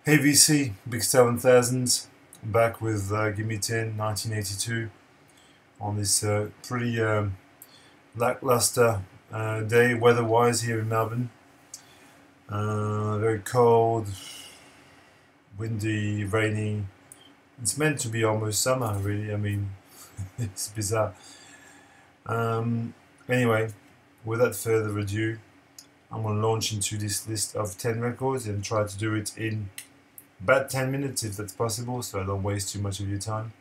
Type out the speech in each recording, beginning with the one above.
Hey VC, Big 7000, back with Gimme Ten 1982 on this pretty lackluster day weather-wise here in Melbourne. Very cold, windy, rainy. It's meant to be almost summer, really. I mean, it's bizarre. Anyway, without further ado, I'm going to launch into this list of 10 records and try to do it in about 10 minutes if that's possible, so I don't waste too much of your time.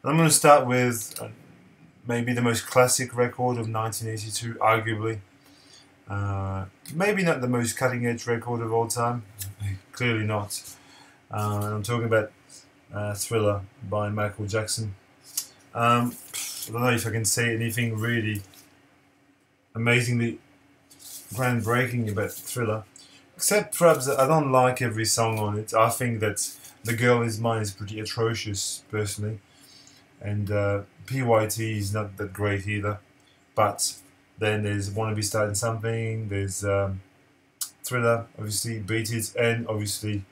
And I'm going to start with maybe the most classic record of 1982, arguably. Maybe not the most cutting edge record of all time, clearly not. I'm talking about Thriller by Michael Jackson. I don't know if I can say anything really amazingly groundbreaking about Thriller. Except perhaps that I don't like every song on it. I think that The Girl Is Mine is pretty atrocious, personally. And PYT is not that great either. But then there's Wanna Be Starting Something, there's Thriller, obviously, Beat It, and obviously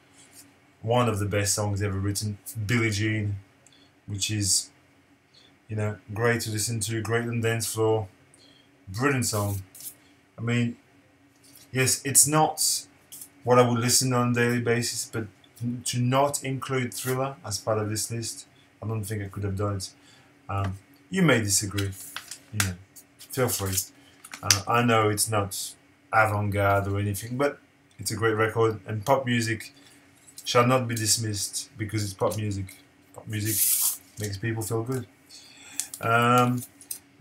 one of the best songs ever written, Billie Jean, which is, you know, great to listen to, great on the dance floor, brilliant song. I mean, yes, it's not what I would listen on a daily basis, but to not include Thriller as part of this list, I don't think I could have done it. You may disagree, you know, feel free. I know it's not avant-garde or anything, but it's a great record, and pop music shall not be dismissed because it's pop music. Pop music makes people feel good.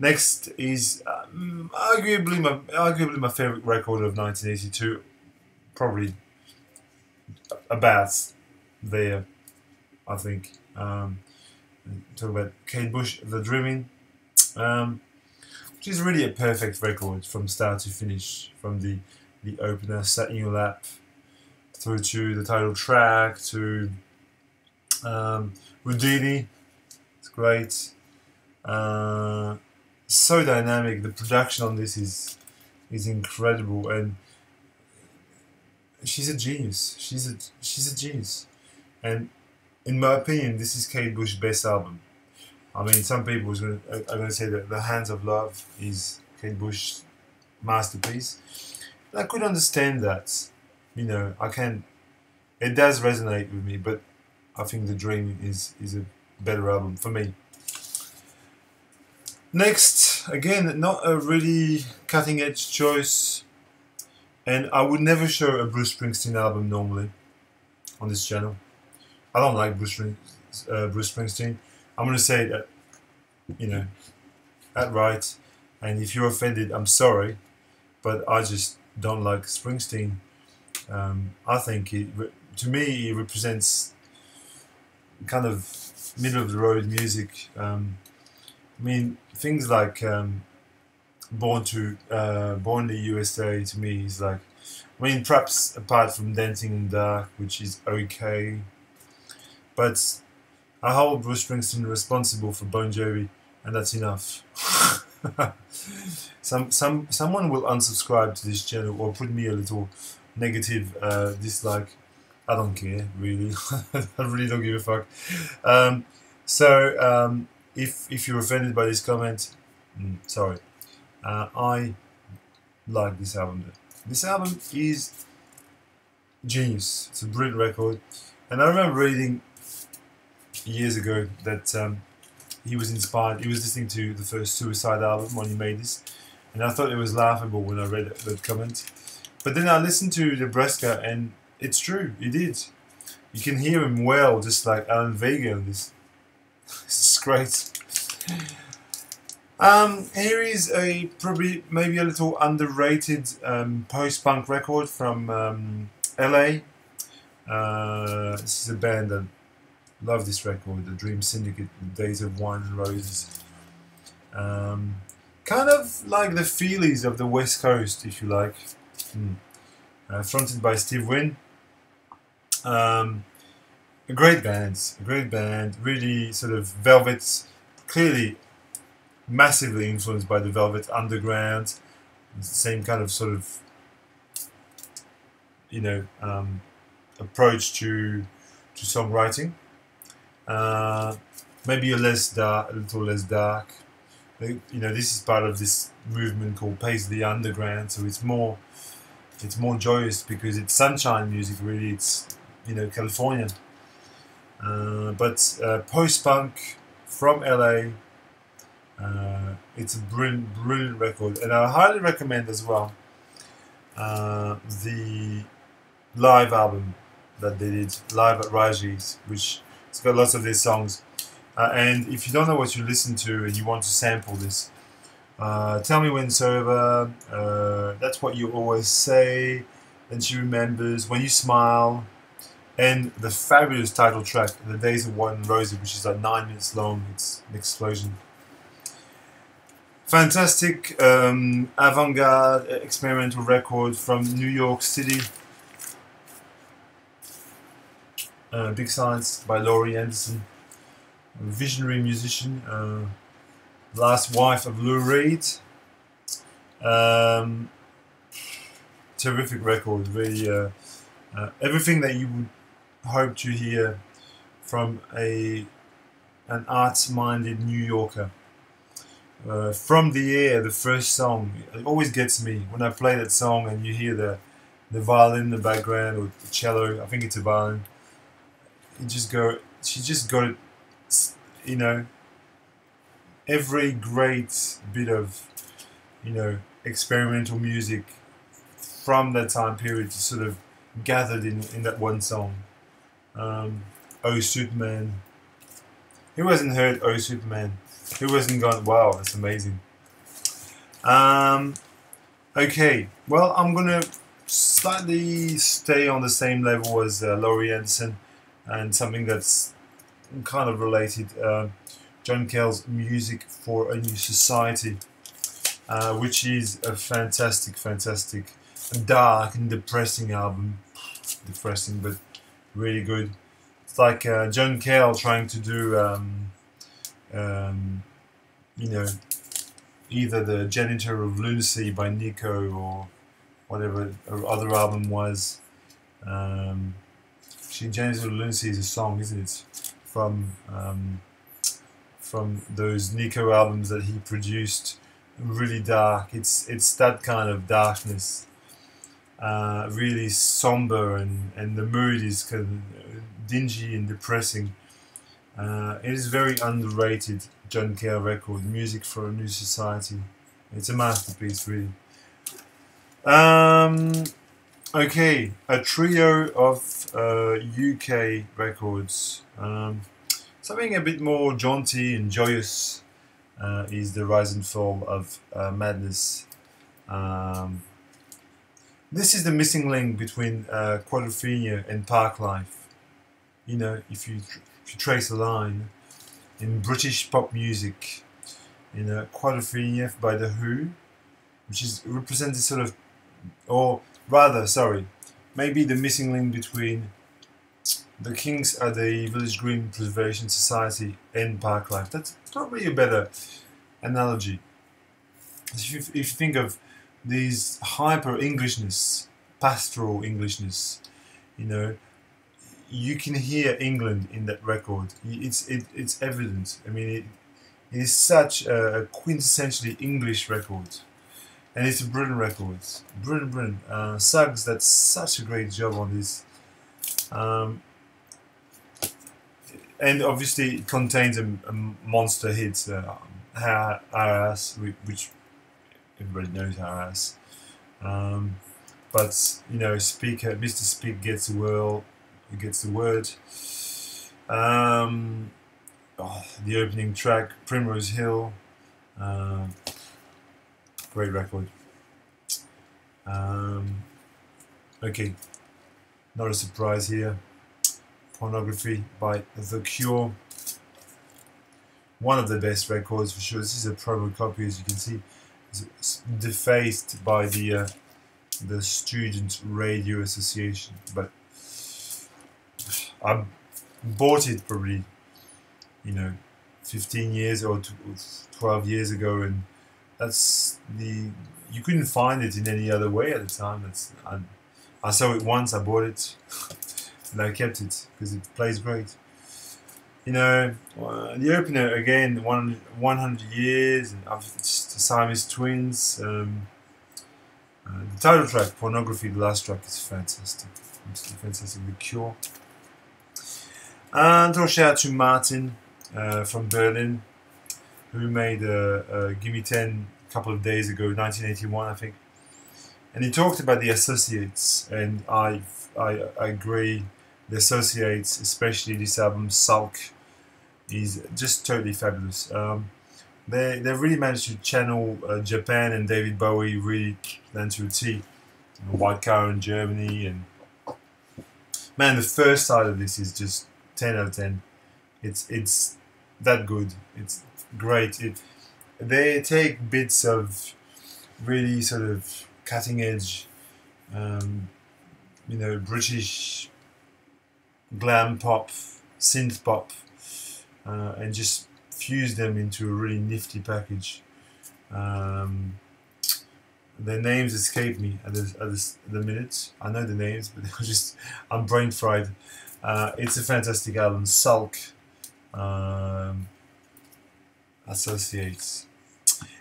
Next is arguably my favorite record of 1982. Probably about there, I think. Talk about Kate Bush, The Dreaming, which is really a perfect record from start to finish, from the opener, Sat in Your Lap, through to the title track, to Houdini. It's great. So dynamic. The production on this is incredible, and she's a genius. She's a genius, and in my opinion, this is Kate Bush's best album. I mean, some people are going to say that The Hands of Love is Kate Bush's masterpiece. And I could understand that. You know, I can. It does resonate with me, but I think The Dream is a better album for me. Next, again, not a really cutting edge choice. And I would never show a Bruce Springsteen album normally on this channel. I don't like Bruce Springsteen. I'm going to say that, you know, outright. And if you're offended, I'm sorry. But I just don't like Springsteen. I think, to me, he represents kind of middle of the road music. I mean, things like Born in the USA, to me, is like, I mean, perhaps apart from Dancing in the Dark, which is okay, but I hold Bruce Springsteen responsible for Bon Jovi, and that's enough. Someone will unsubscribe to this channel or put me a little negative dislike. I don't care, really. I really don't give a fuck. If you're offended by this comment, sorry. I like this album. This album is genius. It's a brilliant record. And I remember reading years ago that he was inspired. He was listening to the first Suicide album when he made this. And I thought it was laughable when I read that comment. But then I listened to Nebraska, and it's true. He did. You can hear him well, just like Alan Vega on this. It's great. Here is a probably maybe a little underrated post-punk record from LA. This is a band that love this record, the Dream Syndicate, the Days of Wine and Roses. Kind of like the Feelies of the West Coast, if you like. Fronted by Steve Wynn. A great band, really sort of Velvet, clearly massively influenced by the Velvet Underground. It's the same kind of sort of, you know, approach to songwriting. Maybe a little less dark. You know, this is part of this movement called Pace the Underground, so it's more joyous because it's sunshine music. Really, it's, you know, Californian. But post-punk from LA. It's a brilliant record, and I highly recommend as well the live album that they did live at Raji's, which it's got lots of these songs. And if you don't know what you listen to and you want to sample this, Tell Me When It's Over, That's What You Always Say, Then She Remembers, When You Smile, and the fabulous title track, The Days of White and Rosy, which is like 9 minutes long. It's an explosion. Fantastic avant-garde experimental record from New York City. Big Science by Laurie Anderson, a visionary musician, last wife of Lou Reed. Terrific record, really. Everything that you would hope to hear from an arts-minded New Yorker. From the Air, the first song, it always gets me when I play that song and you hear the violin in the background, or the cello. I think it's a violin. She just got it, you know. Every great bit of, you know, experimental music from that time period is sort of gathered in that one song. Oh Superman. Who hasn't heard Oh Superman? Who hasn't gone, wow, that's amazing. Okay, well, I'm gonna slightly stay on the same level as Laurie Anderson, and something that's kind of related. John Cale's Music for a New Society, which is a fantastic, dark and depressing album. Depressing, but really good. It's like John Cale trying to do you know, either the Janitor of Lunacy by Nico or whatever her other album was. Actually, Janitor of Lunacy is a song, isn't it? From those Nico albums that he produced. Really dark. It's that kind of darkness. Really somber, and the mood is kind of dingy and depressing. It is very underrated John Cale record, Music for a New Society. It's a masterpiece, really. Okay, a trio of UK records. Something a bit more jaunty and joyous is The Rise and Fall of Madness. This is the missing link between Quadrophenia and Parklife. You know, if you trace a line in British pop music, you know, Quadrophenia by The Who, which is represented sort of, or rather, sorry, maybe the missing link between the Kings at the Village Green Preservation Society and Parklife. That's probably a better analogy. If you think of these hyper Englishness, pastoral Englishness, you know, you can hear England in that record. It's evident. I mean, it is such a quintessentially English record, and it's a brilliant record. Brilliant. Suggs does such a great job on this. And obviously it contains a monster hit, Our Ass, which everybody knows Our Ass. But, you know, Mr. Speak gets the word. The opening track, Primrose Hill, great record. Okay, not a surprise here. Pornography by The Cure. One of the best records for sure. This is a promo copy, as you can see. It's defaced by the Student Radio Association, but I bought it probably, you know, 15 years or 12 years ago, and you couldn't find it in any other way at the time. I saw it once, I bought it. and I kept it because it plays great. You know, the opener again, 100 years, and it's the Siamese twins. The title track, Pornography, the last track, is fantastic. Absolutely fantastic. The Cure. And a shout out to Martin from Berlin, who made Gimme Ten a couple of days ago, 1981, I think. And he talked about the associates, and I agree. The associates, especially this album, Sulk, is just totally fabulous. They really managed to channel Japan and David Bowie really down to a T. You know, White Car in Germany, and man, the first side of this is just 10 out of 10. It's that good. It's great. They take bits of really sort of cutting edge, you know, British glam pop, synth pop, and just fuse them into a really nifty package. Their names escape me at the minute. I know the names, but I'm brain fried. It's a fantastic album, Sulk, Associates.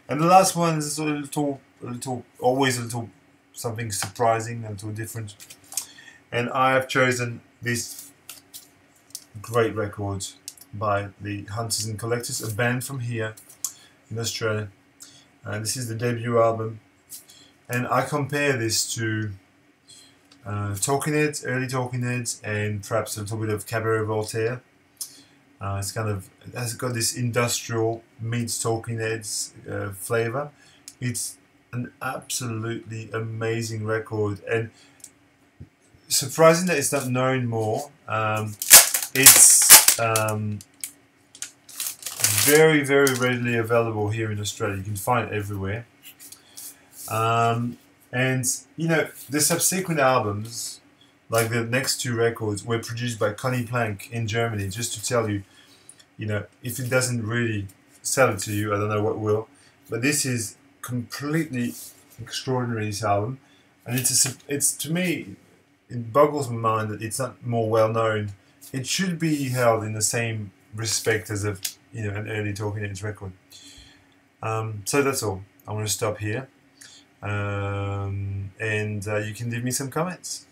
And the last one is always a little something surprising, a little different. And I have chosen this great record by the Hunters and Collectors, a band from here in Australia. This is the debut album, and I compare this to Talking Heads, early Talking Heads, and perhaps a little bit of Cabaret Voltaire. It has got this industrial meets Talking Heads flavour. It's an absolutely amazing record, and surprising that it's not known more. It's very, very readily available here in Australia. You can find it everywhere. And you know, the subsequent albums, like the next two records, were produced by Conny Plank in Germany. Just to tell you, you know, if it doesn't really sell it to you, I don't know what will. But this is completely extraordinary, this album, and it's to me, it boggles my mind that it's not more well known. It should be held in the same respect as an early Talking Heads record. So that's all. I'm going to stop here, and you can leave me some comments.